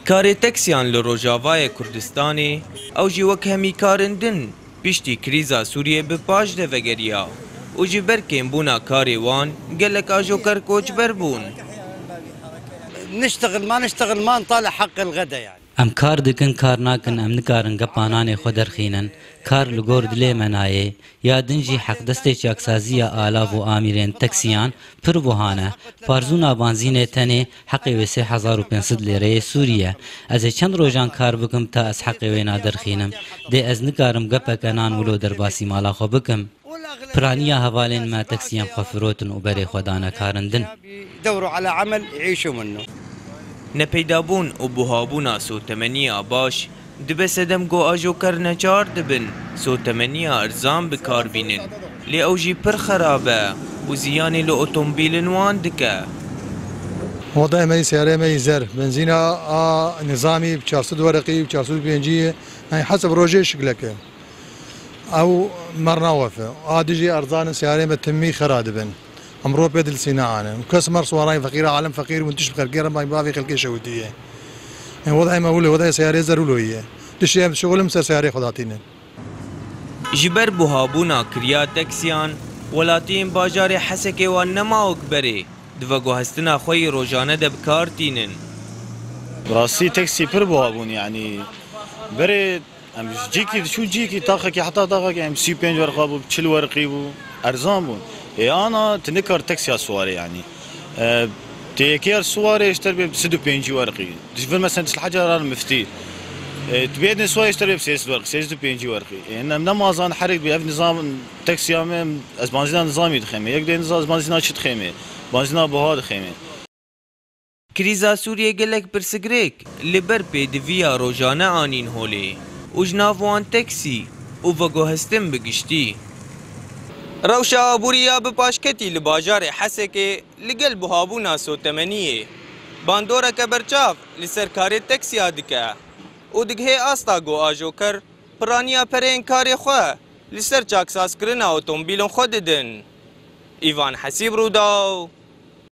کاری تکسیان لروجاوای کردستانی او جی وک همی کارندن پشتی کریزا سوریه به پاش ده وگریا او جی برکن بونا کاری وان گلک آجو کر کوچ بربون نشتغل ما نطالع حق الغدا يعني ام کار دکن کار ناکن ام نکارن گپانان خود درخینن کار لگور دلی منایه یا دنجی حق دسته چاکسازی آلاف و آمیرین تکسیان پر بوهانه پارزونا بانزین تنه حق و 3500 لیره سوریه از چند روزان کار بکم تا از حق و نادرخینم ده از نکارم گپکنان ولو در باسی مالا خو بکم پرانیا حوالین ما تکسیان خفروتن و بری خودانا کارندن دوروا على عمل يعيشوا منه نپیدابون و بوهابونا سوتمنیا باش دبه سدم گو آجو کر نچار دبن سوتمنیا ارزان بکار بینن لی او جی پر خرابه و زیانی لو اتومبیلن وان دکه وضع مي سيارة مي زر بنزينة نظامي ب 400 ورقي ب 405 يعني حسب روجي شكلك او مرنا وفا ديجي ارزان سيارة متمي خرادبن امرو بيدل سينا انا وكسمر صوراي فقير عالم فقير وانتش بخير ما يبافي خلقي شوديه يعني وضعي ما هو وضعي سيارة زرولويه دشي شغل مسر سيارة خداتين جبر بوهابونا کریا تکسیان ولاتین باجار حسکه و نماوک بره دوگو هستنا خوی روزانه دب کار تینن راسي تاكسي پر بوهابون يعني بري ام جيكي شو جيكي طاقك حتى طاقك ام سي 5 ورقه بو 40 ورقي بو ارزان بون انا تنكر تاكسي سواري يعني تيكير سواري اشتري ب 65 ورقي تشوف مثلا الحاجه راه مفتي تبيدني سواري اشتري ب 6 ورقي 65 ورقي ان نمازان حرك بهذا نظام تاكسي ام ازبانزينا نظامي دخيمه يك نظام ازبانزينا شت خيمه بانزينا بوها دخيمه کریزا سوریه گلک پرسگریک لبر پی دویا روزانه آنین هولی و جناوان تکسی و وگو هستم بگشتی روشا آبوریا بپاشکتی لباجار حسکه لگل بوهابونا سوتمنیه باندورا کبرچاف لسرکاری تکسی آدکه و دگه آستا گو آجو کر پرانیا پرین کاری خواه لسر چاکساز کرنا اوتومبیلون خود دن ایوان حسیب رو داو